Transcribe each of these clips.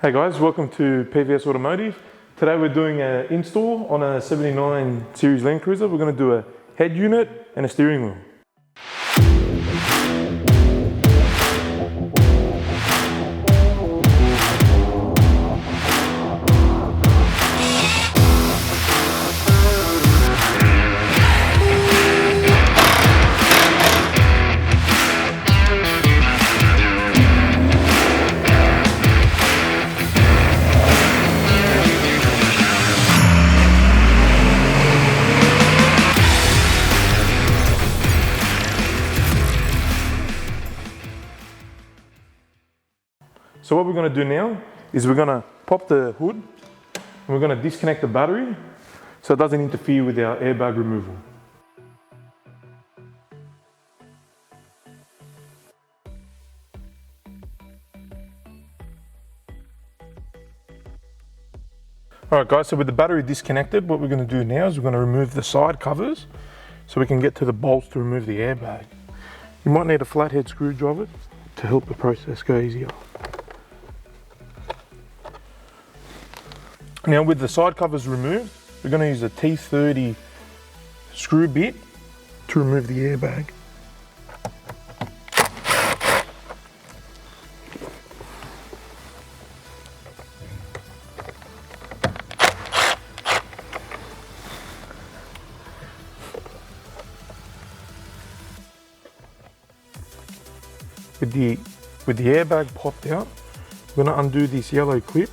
Hey guys, welcome to PVS Automotive. Today we're doing an install on a 79 Series LandCruiser. We're going to do a head unit and a steering wheel. So what we're going to do now is we're going to pop the hood and we're going to disconnect the battery so it doesn't interfere with our airbag removal. Alright guys, so with the battery disconnected, what we're going to do now is we're going to remove the side covers so we can get to the bolts to remove the airbag. You might need a flathead screwdriver to help the process go easier. Now with the side covers removed, we're going to use a T30 screw bit to remove the airbag. With the airbag popped out, we're going to undo this yellow clip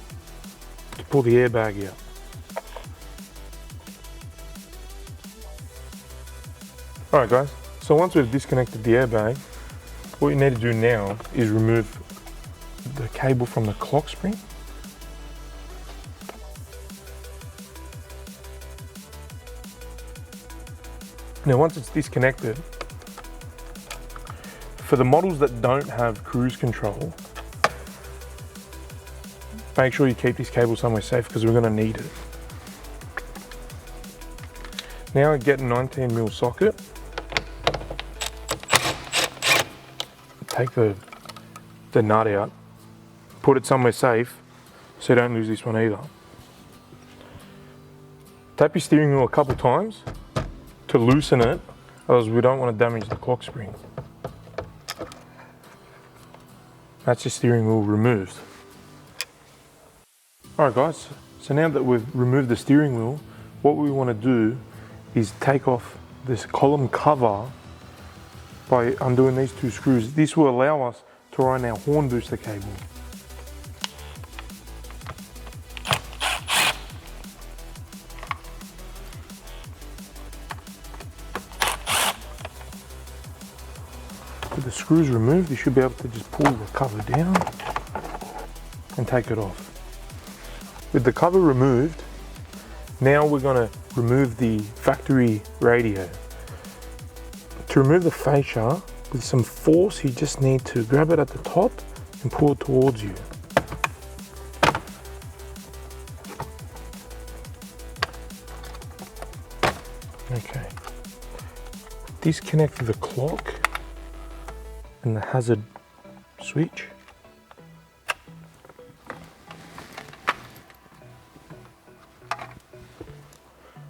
to pull the airbag out. Alright guys, so once we've disconnected the airbag, what you need to do now is remove the cable from the clock spring. Now once it's disconnected, for the models that don't have cruise control, make sure you keep this cable somewhere safe because we're going to need it. Now get a 19mm socket. Take the nut out. Put it somewhere safe so you don't lose this one either. Tap your steering wheel a couple times to loosen it, otherwise we don't want to damage the clock spring. That's your steering wheel removed. Alright guys, so now that we've removed the steering wheel, what we want to do is take off this column cover by undoing these two screws. This will allow us to run our horn booster cable. With the screws removed, you should be able to just pull the cover down and take it off. With the cover removed, now we're going to remove the factory radio. To remove the fascia, with some force, you just need to grab it at the top and pull it towards you. Okay. Disconnect the clock and the hazard switch.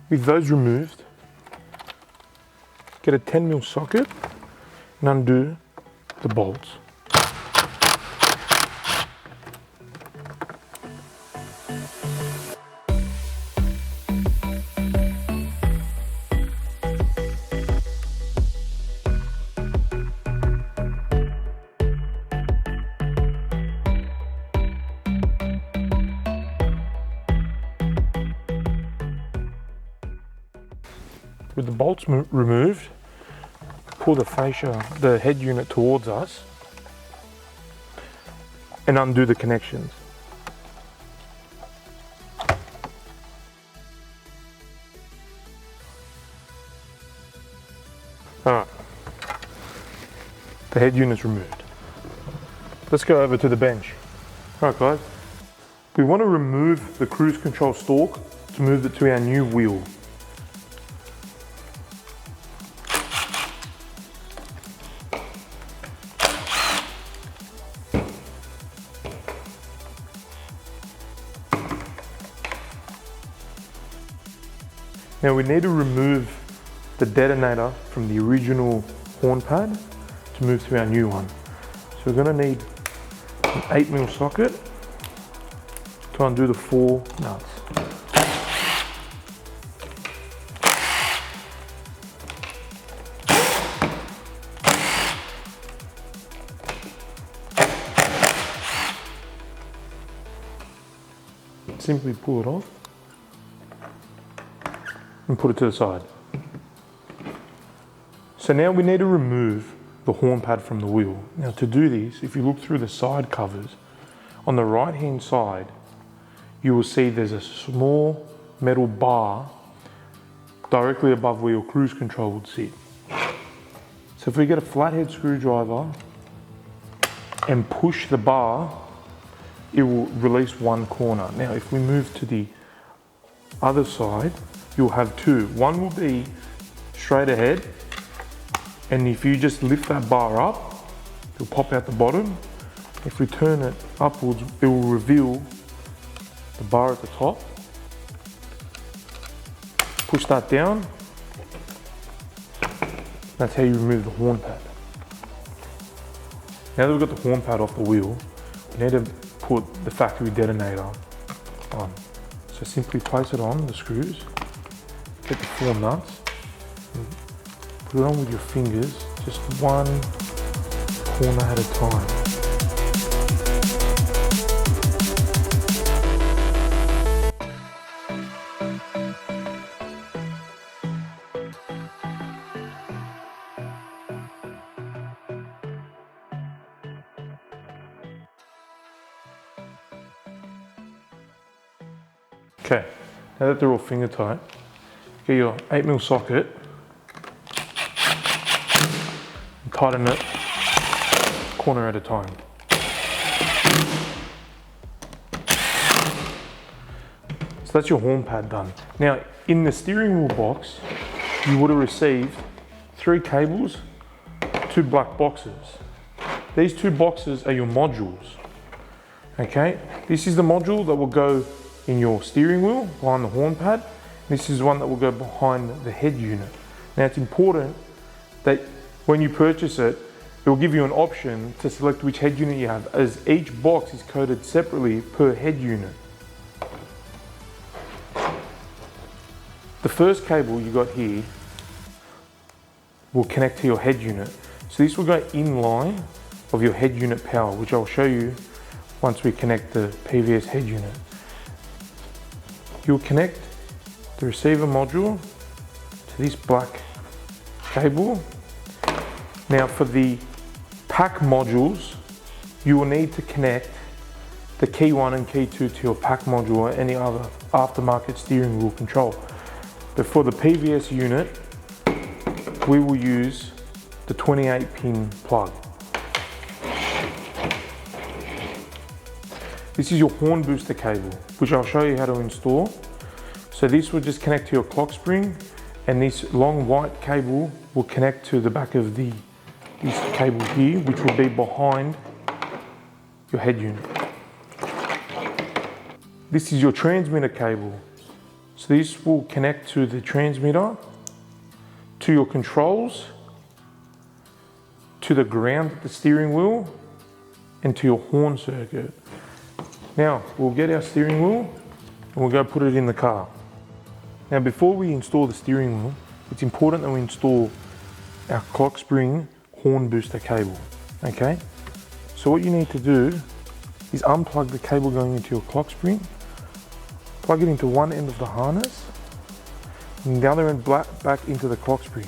With those removed, get a 10mm socket and undo the bolts. With the bolts removed, pull the fascia, the head unit towards us and undo the connections. Alright, the head unit's removed. Let's go over to the bench. Alright guys, we want to remove the cruise control stalk to move it to our new wheel. Now we need to remove the detonator from the original horn pad to move to our new one. So we're going to need an 8mm socket to undo the 4 nuts. Simply pull it off and put it to the side. So now we need to remove the horn pad from the wheel. Now to do this, if you look through the side covers, on the right hand side, you will see there's a small metal bar directly above where your cruise control would sit. So if we get a flathead screwdriver and push the bar, it will release one corner. Now if we move to the other side, you'll have two. One will be straight ahead, and if you just lift that bar up, it'll pop out the bottom. If we turn it upwards, it will reveal the bar at the top. Push that down. That's how you remove the horn pad. Now that we've got the horn pad off the wheel, we need to put the factory detonator on. So simply place it on the screws, get the 4 nuts, and put it on with your fingers, just one corner at a time. Okay, now that they're all finger tight, get your 8mm socket and tighten it corner at a time. So that's your horn pad done. Now in the steering wheel box, you would have received 3 cables, 2 black boxes. These 2 boxes are your modules. Okay, this is the module that will go in your steering wheel behind the horn pad. This is one that will go behind the head unit. Now it's important that when you purchase it, it will give you an option to select which head unit you have, as each box is coded separately per head unit. The first cable you got here will connect to your head unit. So this will go in line of your head unit power, which I'll show you once we connect the PVS head unit. You'll connect the receiver module to this black cable. Now for the pack modules, you will need to connect the key 1 and key 2 to your pack module or any other aftermarket steering wheel control. But for the PVS unit, we will use the 28-pin plug. This is your horn booster cable, which I'll show you how to install. So this will just connect to your clock spring, and this long white cable will connect to the back of this cable here, which will be behind your head unit. This is your transmitter cable. So this will connect to the transmitter, to your controls, to the ground at the steering wheel, and to your horn circuit. Now we'll get our steering wheel and we'll go put it in the car. Now before we install the steering wheel, it's important that we install our clock spring horn booster cable. Okay, so what you need to do is unplug the cable going into your clock spring, plug it into one end of the harness, and the other end back into the clock spring.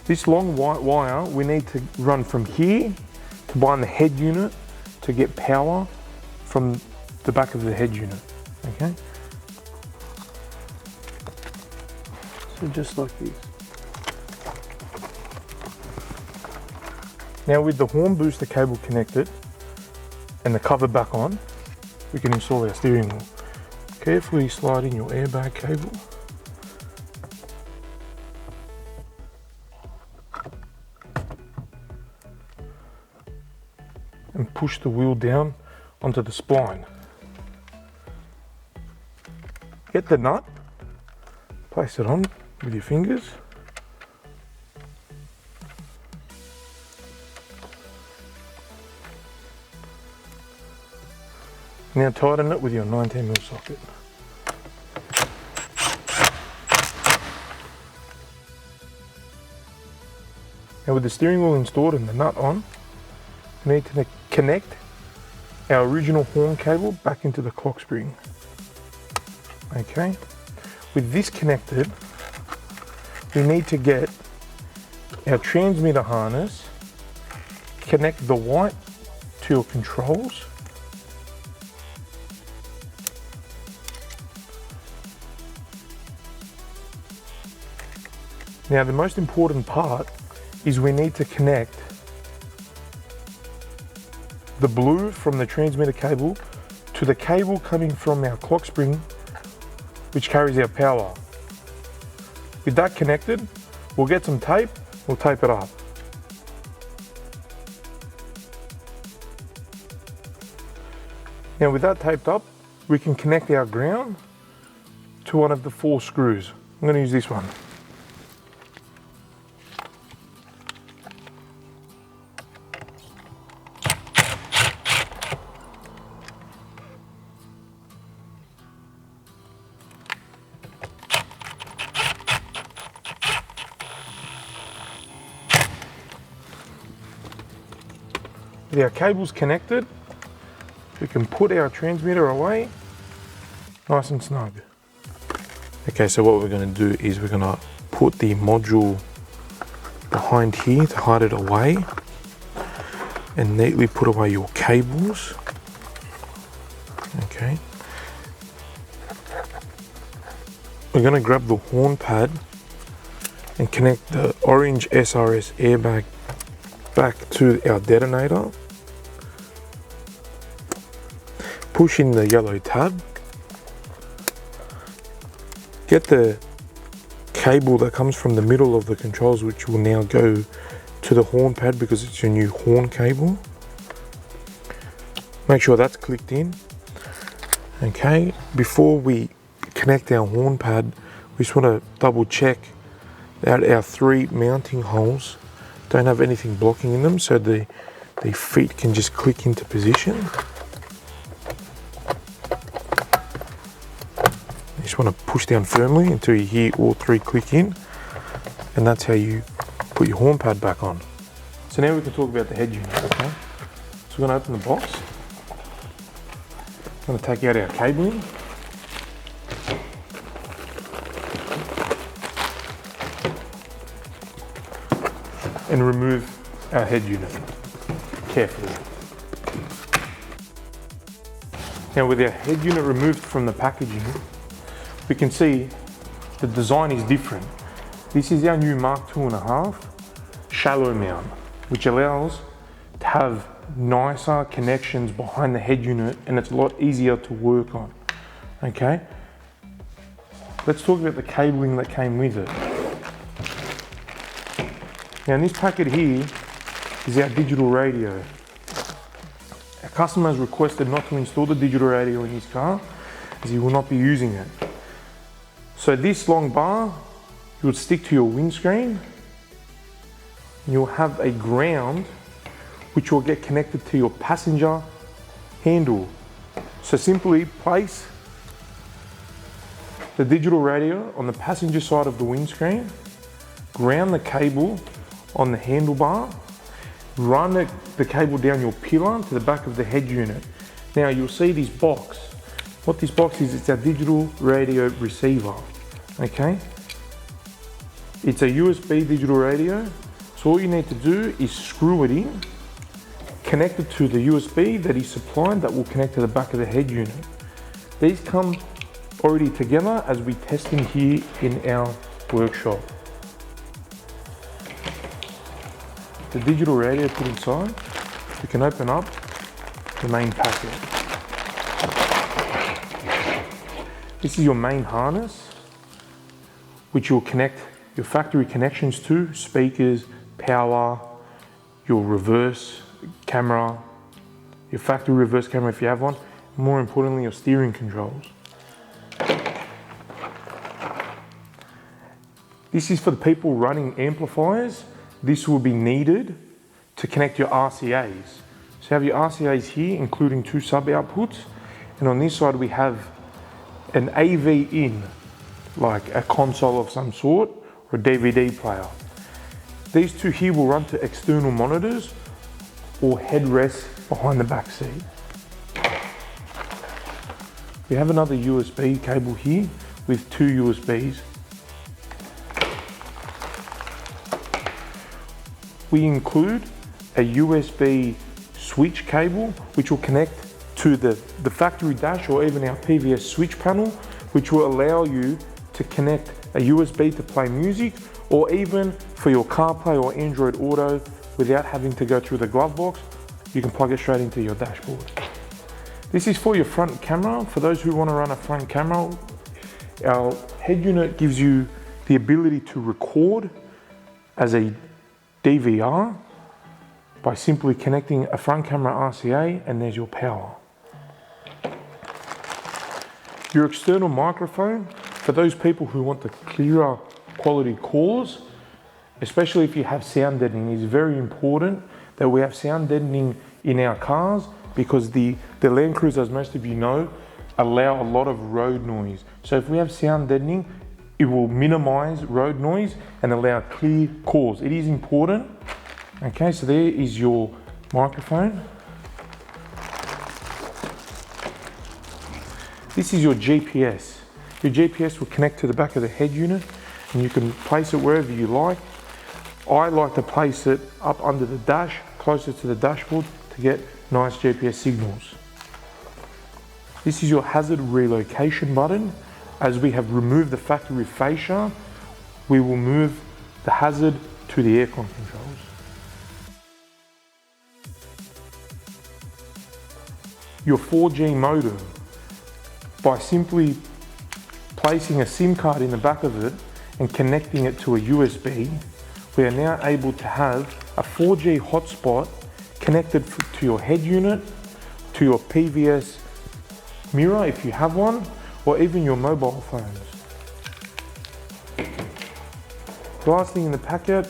This long white wire we need to run from here to behind the head unit to get power from the back of the head unit. Okay, so just like this. Now with the horn booster cable connected and the cover back on, we can install our steering wheel. Carefully slide in your airbag cable. And push the wheel down onto the spline. get the nut, place it on with your fingers. Now tighten it with your 19mm socket. Now with the steering wheel installed and the nut on, we need to connect our original horn cable back into the clock spring. Okay, with this connected, we need to get our transmitter harness, connect the white to your controls, now the most important part is we need to connect the blue from the transmitter cable to the cable coming from our clock spring, which carries our power. With that connected, we'll get some tape, we'll tape it up. Now with that taped up, we can connect our ground to one of the 4 screws. I'm going to use this one. With our cables connected, we can put our transmitter away nice and snug. Okay, so what we're going to do is we're going to put the module behind here to hide it away and neatly put away your cables. Okay. We're going to grab the horn pad and connect the orange SRS airbag back to our detonator. Push in the yellow tab. Get the cable that comes from the middle of the controls, which will now go to the horn pad because it's your new horn cable. Make sure that's clicked in. Okay, before we connect our horn pad, we just want to double check that our 3 mounting holes don't have anything blocking in them, so the feet can just click into position. You just want to push down firmly until you hear all 3 click in, and that's how you put your horn pad back on. So now we can talk about the head unit, okay? So we're going to open the box. I'm going to take out our cabling. And remove our head unit carefully. Now with our head unit removed from the packaging, we can see the design is different. This is our new Mark 2.5 shallow mount, which allows to have nicer connections behind the head unit, and it's a lot easier to work on. Okay, let's talk about the cabling that came with it. Now in this packet here is our digital radio. Our customer has requested not to install the digital radio in his car as he will not be using it. So this long bar, you would stick to your windscreen. You'll have a ground which will get connected to your passenger handle. So simply place the digital radio on the passenger side of the windscreen, ground the cable on the handlebar, run the cable down your pillar to the back of the head unit. Now you'll see this box. What this box is, it's our digital radio receiver, okay? It's a USB digital radio, so all you need to do is screw it in, connect it to the USB that is supplied that will connect to the back of the head unit. These come already together as we test in here in our workshop. The digital radio put inside, we can open up the main packet. This is your main harness, which you'll connect your factory connections to: speakers, power, your reverse camera, your factory reverse camera if you have one, more importantly your steering controls. This is for the people running amplifiers. This will be needed to connect your RCAs. So you have your RCAs here, including 2 sub outputs. And on this side, we have an AV in, like a console of some sort, or a DVD player. These 2 here will run to external monitors or headrests behind the back seat. We have another USB cable here with 2 USBs. We include a USB switch cable which will connect to the factory dash or even our PVS switch panel, which will allow you to connect a USB to play music, or even for your CarPlay or Android Auto without having to go through the glove box. You can plug it straight into your dashboard. This is for your front camera. For those who want to run a front camera, our head unit gives you the ability to record as a DVR by simply connecting a front camera RCA, and there's your power. Your external microphone, for those people who want the clearer quality calls, especially if you have sound deadening, is very important that we have sound deadening in our cars, because the LandCruiser, as most of you know, allow a lot of road noise. So if we have sound deadening, it will minimize road noise and allow clear calls. It is important. Okay, so there is your microphone. This is your GPS. Your GPS will connect to the back of the head unit, and you can place it wherever you like. I like to place it up under the dash, closer to the dashboard, to get nice GPS signals. This is your hazard relocation button. As we have removed the factory fascia, we will move the hazard to the aircon controls. Your 4G modem. By simply placing a SIM card in the back of it and connecting it to a USB, we are now able to have a 4G hotspot connected to your head unit, to your PVS mirror if you have one, or even your mobile phones. The last thing in the packet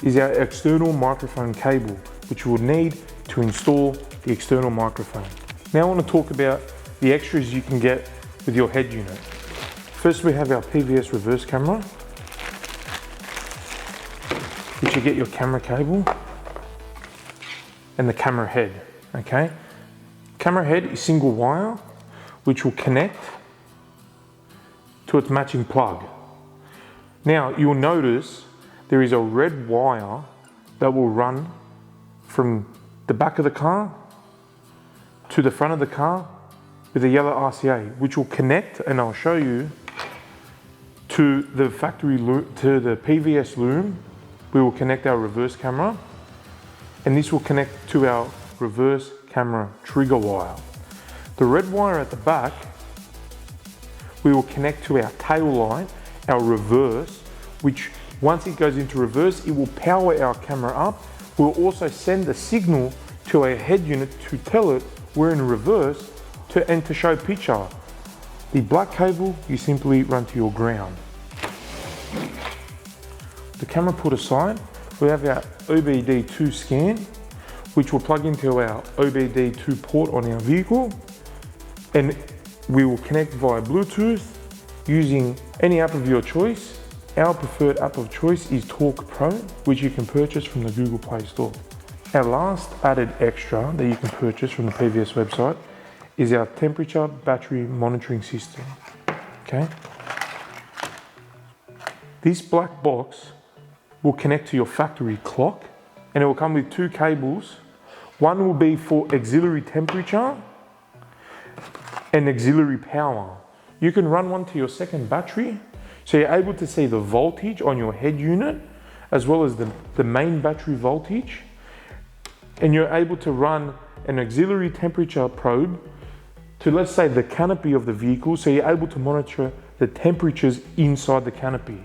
is our external microphone cable, which you will need to install the external microphone. Now I want to talk about the extras you can get with your head unit. First, we have our PVS reverse camera, which you get your camera cable and the camera head, okay? Camera head is single wire, which will connect to its matching plug. Now, you'll notice there is a red wire that will run from the back of the car to the front of the car with a yellow RCA, which will connect, and I'll show you, to the factory loom, to the PVS loom. We will connect our reverse camera, and this will connect to our reverse camera trigger wire. The red wire at the back, we will connect to our tail light, our reverse, which once it goes into reverse, it will power our camera up. We'll also send a signal to our head unit to tell it we're in reverse and to show picture. The black cable, you simply run to your ground. The camera put aside, we have our OBD2 scan, which will plug into our OBD2 port on our vehicle, and we will connect via Bluetooth using any app of your choice. Our preferred app of choice is Talk Pro, which you can purchase from the Google Play Store. Our last added extra that you can purchase from the PVS website is our temperature battery monitoring system, okay? This black box will connect to your factory clock, and it will come with 2 cables. One will be for auxiliary temperature and auxiliary power. You can run one to your second battery, so you're able to see the voltage on your head unit, as well as the main battery voltage. And you're able to run an auxiliary temperature probe to, let's say, the canopy of the vehicle, so you're able to monitor the temperatures inside the canopy.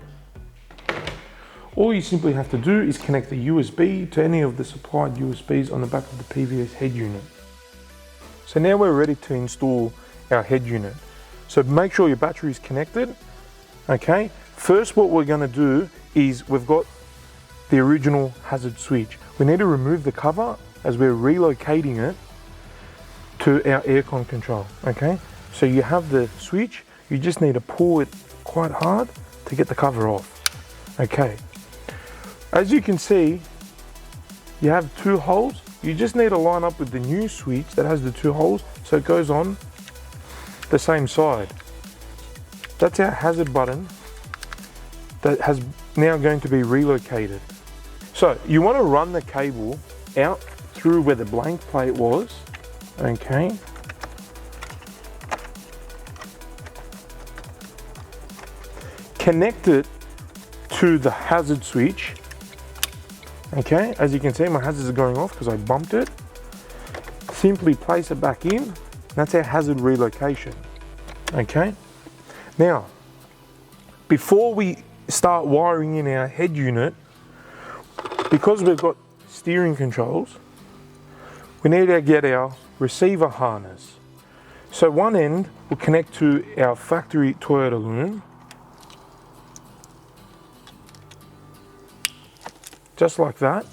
All you simply have to do is connect the USB to any of the supplied USBs on the back of the PVS head unit. So now we're ready to install our head unit. So make sure your battery is connected, Okay, first what we're going to do is we've got the original hazard switch. We need to remove the cover as we're relocating it to our aircon control. Okay, so you have the switch, you just need to pull it quite hard to get the cover off. Okay, as you can see, you have two holes. You just need to line up with the new switch that has the two holes so it goes on the same side. That's our hazard button that has now going to be relocated. So you want to run the cable out through where the blank plate was, okay. Connect it to the hazard switch, okay. As you can see, my hazards are going off because I bumped it. Simply place it back in. That's our hazard relocation, okay. Now, before we start wiring in our head unit, because we've got steering controls, we need to get our receiver harness. So one end will connect to our factory Toyota loom, just like that,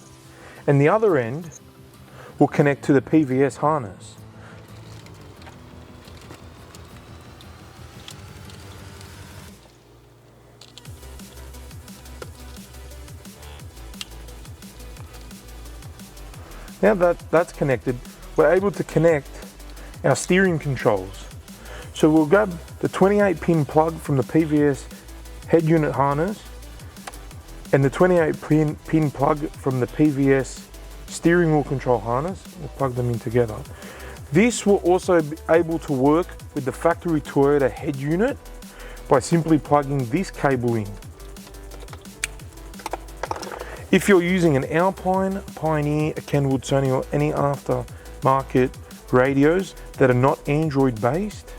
and the other end will connect to the PVS harness. Now that that's connected, we're able to connect our steering controls. So we'll grab the 28 pin plug from the PVS head unit harness and the 28 pin plug from the PVS steering wheel control harness. We'll plug them in together. This will also be able to work with the factory Toyota head unit by simply plugging this cable in. If you're using an Alpine, a Pioneer, a Kenwood, Sony, or any aftermarket radios that are not Android based,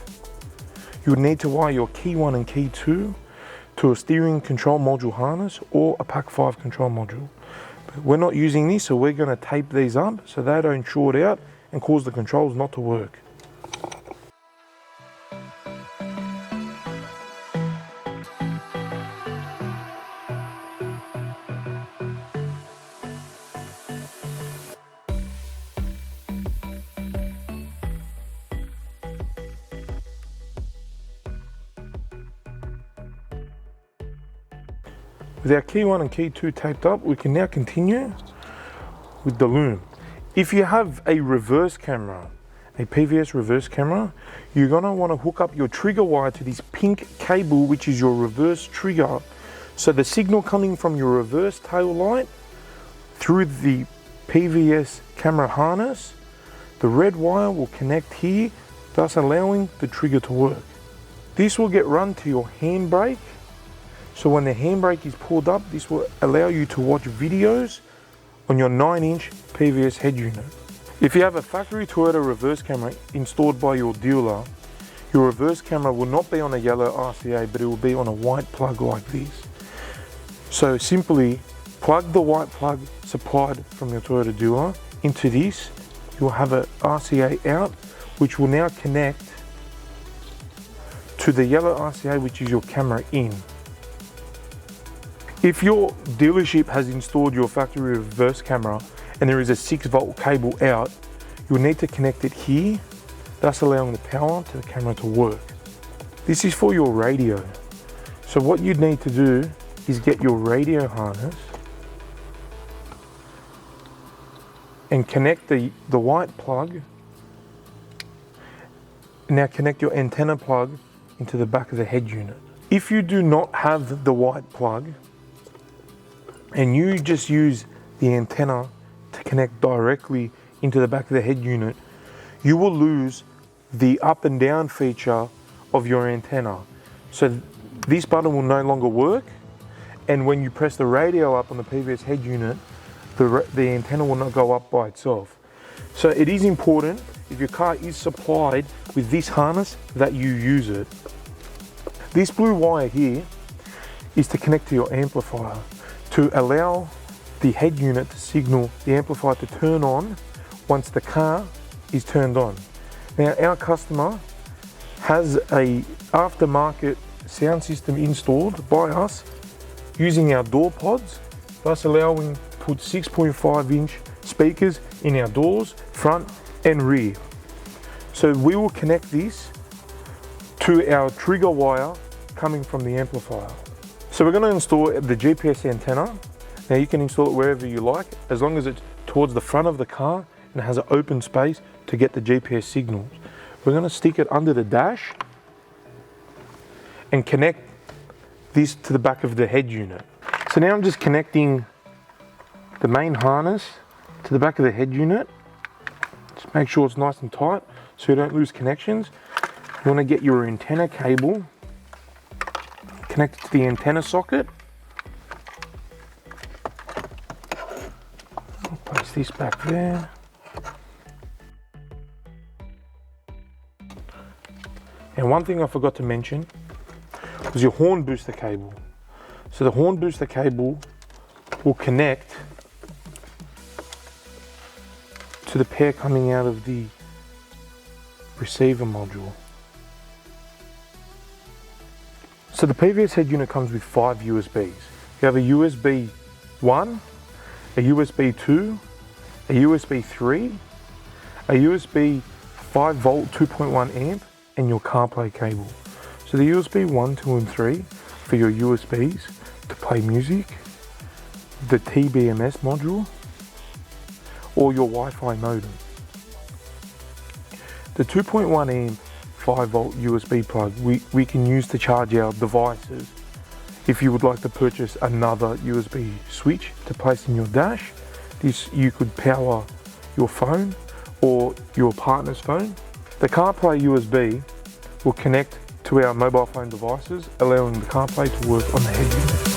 you would need to wire your key 1 and key 2 to a steering control module harness or a Pack 5 control module. But we're not using this, so we're going to tape these up so they don't short out and cause the controls not to work. With our key 1 and key 2 taped up, we can now continue with the loom. If you have a reverse camera, a PVS reverse camera, you're going to want to hook up your trigger wire to this pink cable, which is your reverse trigger. So the signal coming from your reverse tail light through the PVS camera harness, the red wire will connect here, thus allowing the trigger to work. This will get run to your handbrake. So when the handbrake is pulled up, this will allow you to watch videos on your 9-inch PVS head unit. If you have a factory Toyota reverse camera installed by your dealer, your reverse camera will not be on a yellow RCA, but it will be on a white plug like this. So simply plug the white plug supplied from your Toyota dealer into this. You will have a RCA out, which will now connect to the yellow RCA, which is your camera in. If your dealership has installed your factory reverse camera and there is a 6-volt cable out, you'll need to connect it here, thus allowing the power to the camera to work. This is for your radio. So what you'd need to do is get your radio harness and connect the white plug. Now connect your antenna plug into the back of the head unit. If you do not have the white plug, and you just use the antenna to connect directly into the back of the head unit, you will lose the up and down feature of your antenna. So this button will no longer work, and when you press the radio up on the PVS head unit, the antenna will not go up by itself. So it is important, if your car is supplied with this harness, that you use it. This blue wire here is to connect to your amplifier, to allow the head unit to signal the amplifier to turn on once the car is turned on. Now our customer has a aftermarket sound system installed by us using our door pods, thus allowing to put 6.5-inch speakers in our doors, front and rear. So we will connect this to our trigger wire coming from the amplifier. So we're going to install the GPS antenna. Now you can install it wherever you like, as long as it's towards the front of the car and has an open space to get the GPS signals. We're going to stick it under the dash and connect this to the back of the head unit. So now I'm just connecting the main harness to the back of the head unit. Just make sure it's nice and tight so you don't lose connections. You want to get your antenna cable connected to the antenna socket. I'll place this back there. And one thing I forgot to mention was your horn booster cable. So the horn booster cable will connect to the pair coming out of the receiver module. So the PVS head unit comes with 5 USBs. You have a USB 1, a USB 2, a USB 3, a USB 5 volt 2.1 amp, and your CarPlay cable. So the USB 1, 2 and 3 for your USBs to play music, the TBMS module, or your Wi-Fi modem. The 2.1 amp 5 volt USB plug we can use to charge our devices. If you would like to purchase another USB switch to place in your dash, you could power your phone or your partner's phone. The CarPlay USB will connect to our mobile phone devices, allowing the CarPlay to work on the head unit.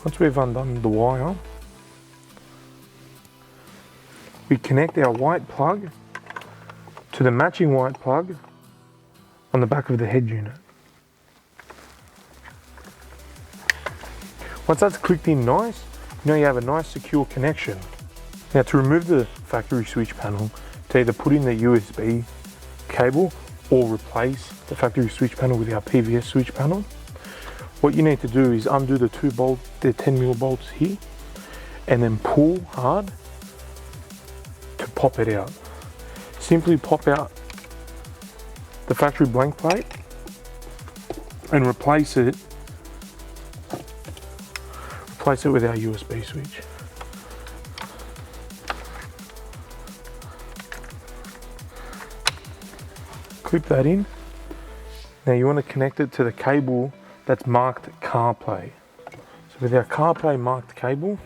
Once we've undone the wire, we connect our white plug to the matching white plug on the back of the head unit. Once that's clicked in nice, you know you have a nice secure connection. Now to remove the factory switch panel, to either put in the USB cable or replace the factory switch panel with our PVS switch panel, what you need to do is undo the 10mm bolts here and then pull hard to pop it out. Simply pop out the factory blank plate and replace it with our USB switch. Clip that in. Now you want to connect it to the cable that's marked CarPlay. So with our CarPlay marked cable,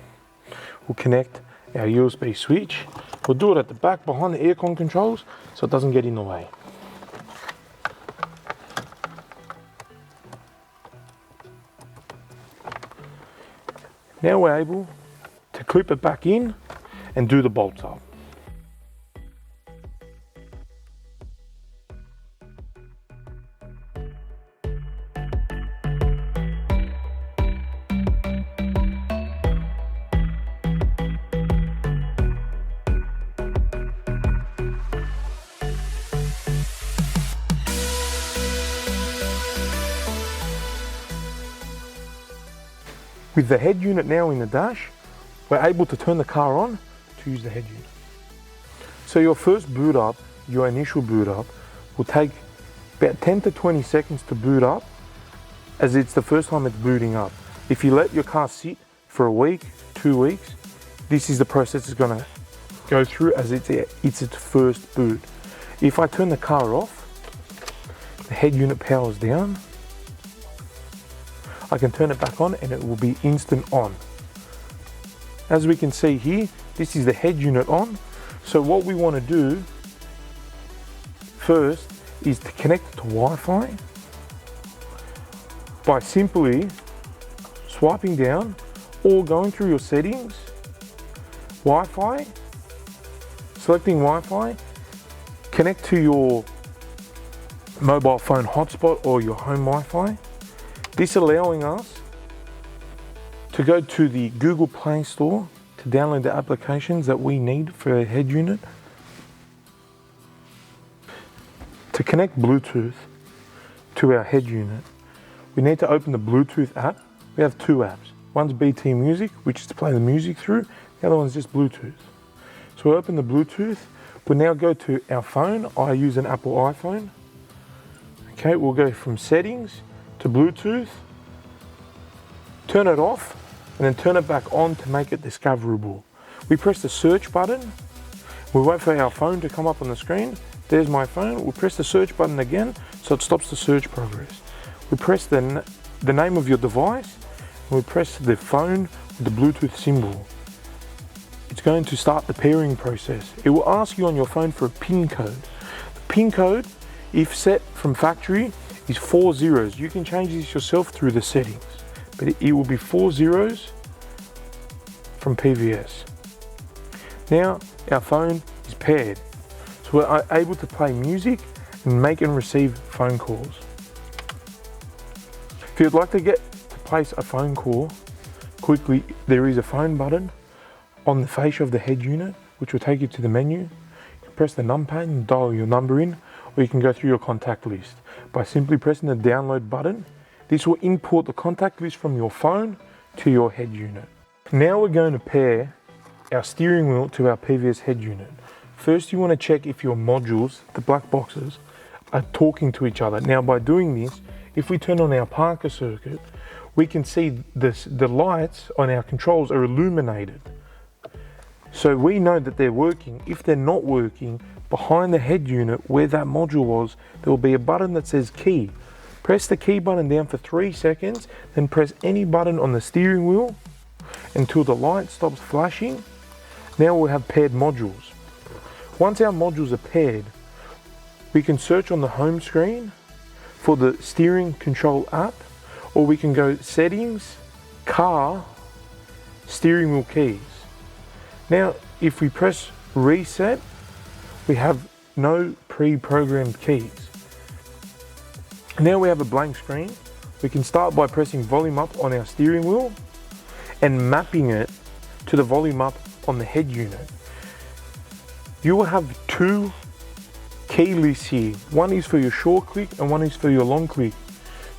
we'll connect our USB switch. We'll do it at the back behind the aircon controls so it doesn't get in the way. Now we're able to clip it back in and do the bolts up. With the head unit now in the dash, we're able to turn the car on to use the head unit. So your first boot up, your initial boot up, will take about 10 to 20 seconds to boot up, as it's the first time it's booting up. If you let your car sit for a week, 2 weeks, this is the process it's going to go through, as it's its first boot. If I turn the car off, the head unit powers down, I can turn it back on and it will be instant on. As we can see here, this is the head unit on. So what we want to do first is to connect it to Wi-Fi by simply swiping down or going through your settings, Wi-Fi, selecting Wi-Fi, connect to your mobile phone hotspot or your home Wi-Fi. This allowing us to go to the Google Play Store to download the applications that we need for a head unit. To connect Bluetooth to our head unit, we need to open the Bluetooth app. We have two apps. One's BT Music, which is to play the music through. The other one's just Bluetooth. So we open the Bluetooth. We'll now go to our phone. I use an Apple iPhone. Okay, we'll go from settings to Bluetooth, turn it off, and then turn it back on to make it discoverable. We press the search button. We wait for our phone to come up on the screen. There's my phone. We'll press the search button again so it stops the search progress. We press the name of your device, and we press the phone with the Bluetooth symbol. It's going to start the pairing process. It will ask you on your phone for a PIN code. The PIN code, if set from factory, is 4 zeros. You can change this yourself through the settings, but it will be 4 zeros from PVS. Now our phone is paired, so we're able to play music and make and receive phone calls. If you'd like to get to place a phone call quickly, there is a phone button on the fascia of the head unit, which will take you to the menu. You can press the numpad and dial your number in, or you can go through your contact list by simply pressing the download button. This will import the contact list from your phone to your head unit. Now we're going to pair our steering wheel to our PVS head unit. First, you want to check if your modules, the black boxes, are talking to each other. Now by doing this, if we turn on our Parker circuit, we can see the lights on our controls are illuminated. So we know that they're working. If they're not working, behind the head unit where that module was, there will be a button that says key. Press the key button down for 3 seconds, then press any button on the steering wheel until the light stops flashing. Now we'll have paired modules. Once our modules are paired, we can search on the home screen for the steering control app, or we can go settings, car, steering wheel keys. Now, if we press reset, we have no pre-programmed keys. Now we have a blank screen. We can start by pressing volume up on our steering wheel and mapping it to the volume up on the head unit. You will have two key lists here. One is for your short click and one is for your long click.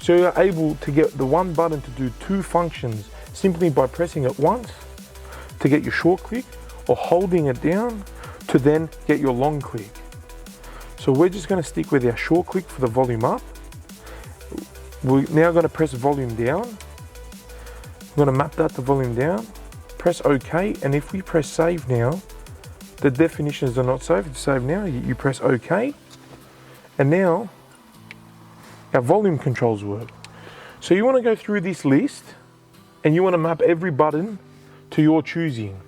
So you're able to get the one button to do two functions simply by pressing it once to get your short click, or holding it down to then get your long click. So we're just going to stick with our short click for the volume up. We're now going to press volume down. We're going to map that to volume down, press OK, and if we press save now, the definitions are not saved. It's saved now. You press OK, and now our volume controls work. So you want to go through this list and you want to map every button to your choosing.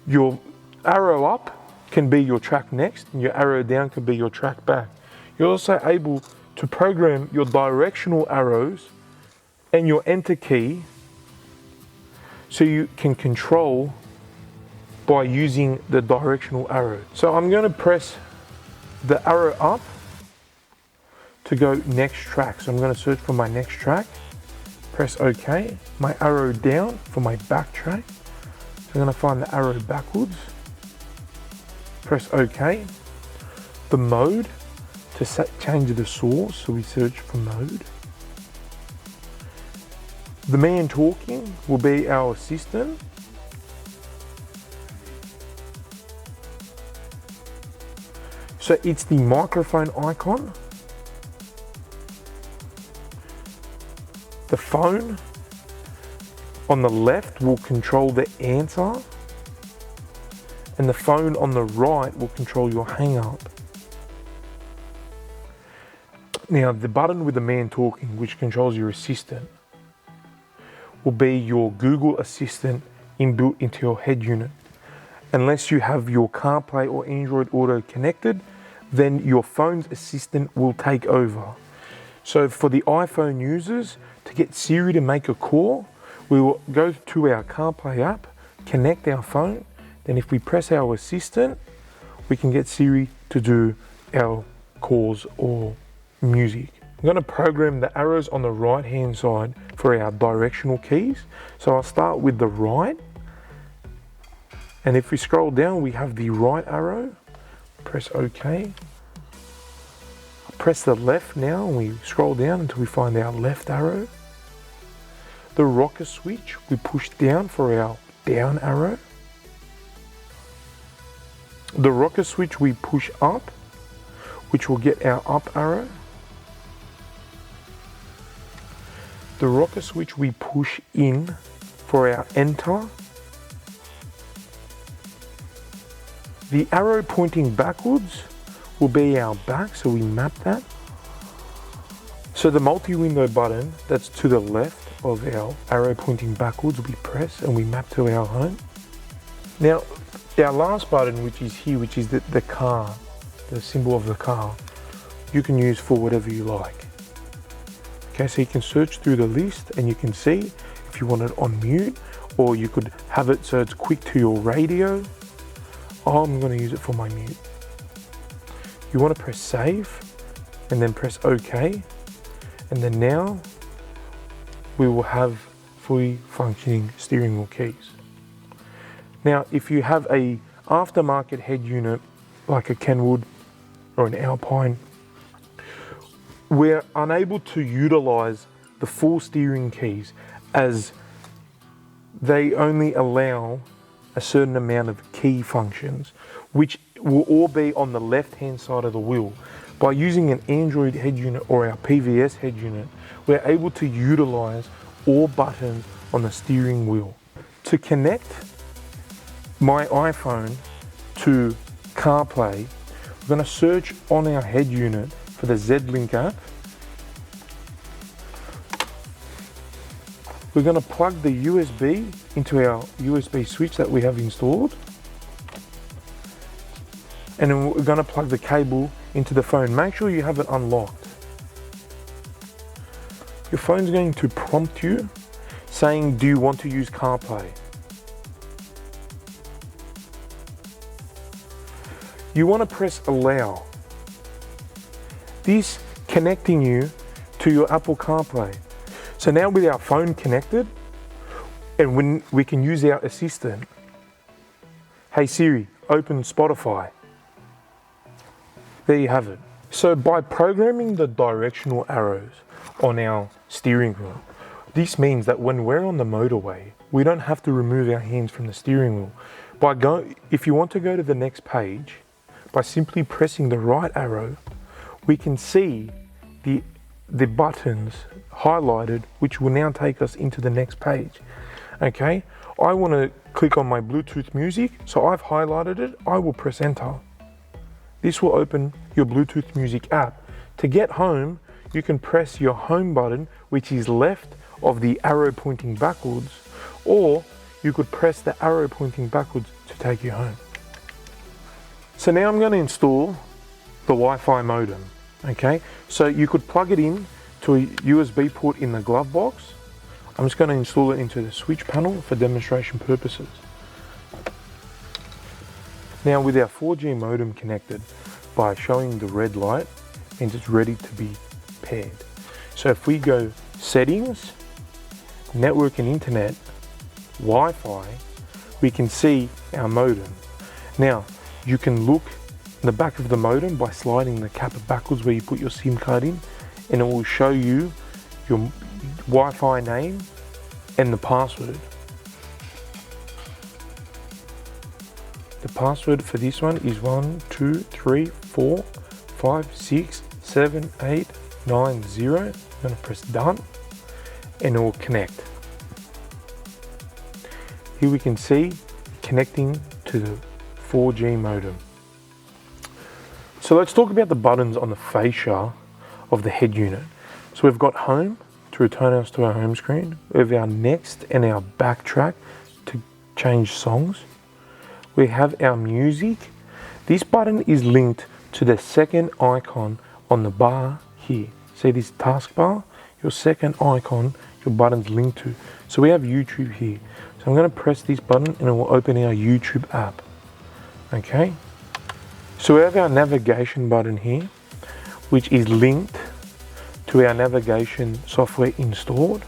Your arrow up can be your track next, and your arrow down can be your track back. You're also able to program your directional arrows and your enter key so you can control by using the directional arrow. So I'm going to press the arrow up to go next track. So I'm going to search for my next track, press OK, my arrow down for my back track. So I'm going to find the arrow backwards, press OK. The mode to change the source, so we search for mode. The man talking will be our assistant. So it's the microphone icon. The phone on the left will control the answer, and the phone on the right will control your hang up. Now the button with the man talking, which controls your assistant, will be your Google Assistant inbuilt into your head unit. Unless you have your CarPlay or Android Auto connected, then your phone's assistant will take over. So for the iPhone users, to get Siri to make a call, we will go to our CarPlay app, connect our phone, then if we press our assistant, we can get Siri to do our calls or music. I'm going to program the arrows on the right hand side for our directional keys. So I'll start with the right And if we scroll down, we have the right arrow. Press OK. Press the left now, and we scroll down until we find our left arrow. The rocker switch, we push down for our down arrow. The rocker switch we push up, which will get our up arrow. The rocker switch we push in for our enter. The arrow pointing backwards will be our back, so we map that. So the multi-window button that's to the left of our arrow pointing backwards we press and we map to our home. Now our last button, which is here, which is the car, the symbol of the car, you can use for whatever you like. Okay, so you can search through the list and you can see if you want it on mute, or you could have it so it's quick to your radio. I'm going to use it for my mute. You want to press save and then press OK, and then now we will have fully functioning steering wheel keys. Now if you have a aftermarket head unit like a Kenwood or an Alpine, we're unable to utilize the full steering keys as they only allow a certain amount of key functions, which will all be on the left hand side of the wheel. By using an Android head unit or our PVS head unit, we're able to utilize all buttons on the steering wheel. To connect my iPhone to CarPlay, we're going to search on our head unit for the Z-Link app. We're going to plug the USB into our USB switch that we have installed. And then we're going to plug the cable into the phone. Make sure you have it unlocked. Your phone's going to prompt you saying, do you want to use CarPlay? You want to press allow. This connecting you to your Apple CarPlay. So now with our phone connected, and when we can use our assistant, hey Siri, open Spotify. There you have it. So by programming the directional arrows on our steering wheel, this means that when we're on the motorway, we don't have to remove our hands from the steering wheel. If you want to go to the next page, by simply pressing the right arrow, we can see the buttons highlighted, which will now take us into the next page. Okay, I want to click on my Bluetooth music, so I've highlighted it. I will press enter. This will open your Bluetooth music app. To get home, you can press your home button, which is left of the arrow pointing backwards, or you could press the arrow pointing backwards to take you home. So now I'm going to install the Wi-Fi modem. Okay, so you could plug it in to a USB port in the glove box. I'm just going to install it into the switch panel for demonstration purposes. Now with our 4G modem connected, by showing the red light means it's ready to be paired. So if we go settings, network and internet, Wi-Fi, we can see our modem. Now you can look in the back of the modem by sliding the cap backwards where you put your SIM card in, and it will show you your Wi-Fi name and the password. The password for this one is 1 2 3 4 5 6 7 8 9 0. I'm going to press done and it will connect. Here we can see connecting to the 4G modem. So let's talk about the buttons on the fascia of the head unit. So we've got home to return us to our home screen. We have our next and our backtrack to change songs. We have our music. This button is linked to the second icon on the bar here. See this taskbar? Your second icon, your button's linked to. So we have YouTube here. So I'm going to press this button and it will open our YouTube app. Okay. So we have our navigation button here, which is linked to our navigation software installed.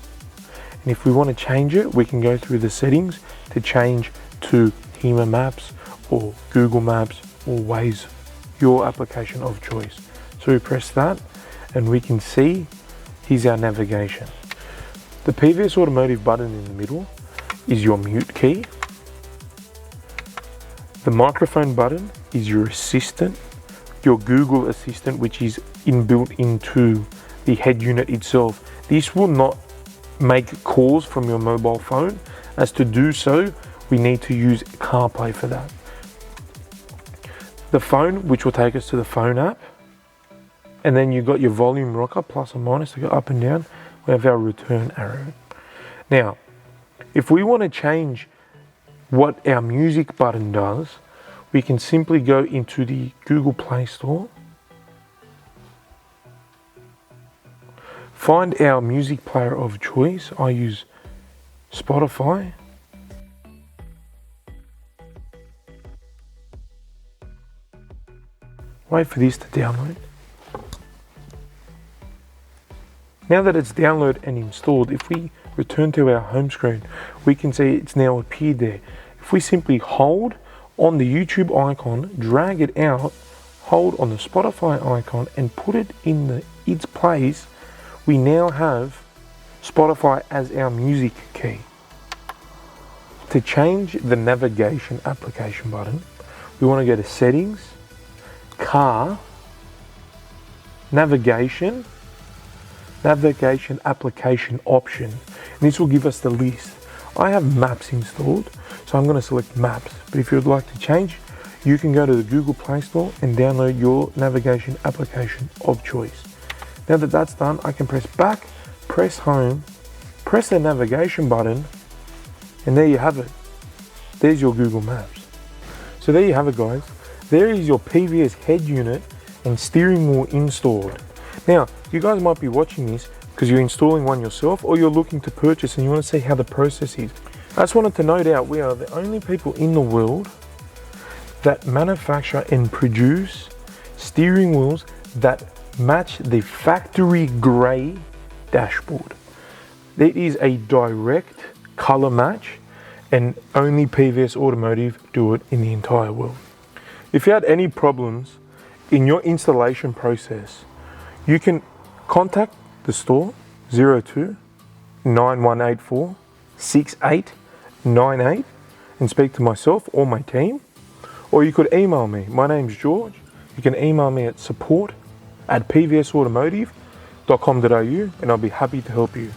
And if we want to change it, we can go through the settings to change to Schema Maps or Google Maps or Waze, your application of choice. So we press that and we can see here's our navigation. The PVS Automotive button in the middle is your mute key. The microphone button is your assistant, your Google Assistant, which is inbuilt into the head unit itself. This will not make calls from your mobile phone, as to do so, we need to use CarPlay for that. The phone, which will take us to the phone app, and then you've got your volume rocker, plus or minus to go up and down. We have our return arrow. Now, if we want to change what our music button does, we can simply go into the Google Play Store, find our music player of choice. I use Spotify. Wait for this to download. Now that it's downloaded and installed, if we return to our home screen, we can see it's now appeared there. If we simply hold on the YouTube icon, drag it out, hold on the Spotify icon and put it in its place, we now have Spotify as our music key. To change the navigation application button, we want to go to Settings, Car, Navigation Application Option. And this will give us the list. I have Maps installed, so I'm going to select Maps. But if you'd like to change, you can go to the Google Play Store and download your navigation application of choice. Now that that's done, I can press back, press home, press the navigation button, and there you have it. There's your Google Maps. So there you have it, guys. There is your PVS head unit and steering wheel installed. Now, you guys might be watching this because you're installing one yourself, or you're looking to purchase and you want to see how the process is. I just wanted to note out, we are the only people in the world that manufacture and produce steering wheels that match the factory grey dashboard. It is a direct color match, and only PVS Automotive do it in the entire world. If you had any problems in your installation process, you can contact the store 02 9184 6898 and speak to myself or my team, or you could email me. My name's George. You can email me at support@pvsautomotive.com.au and I'll be happy to help you.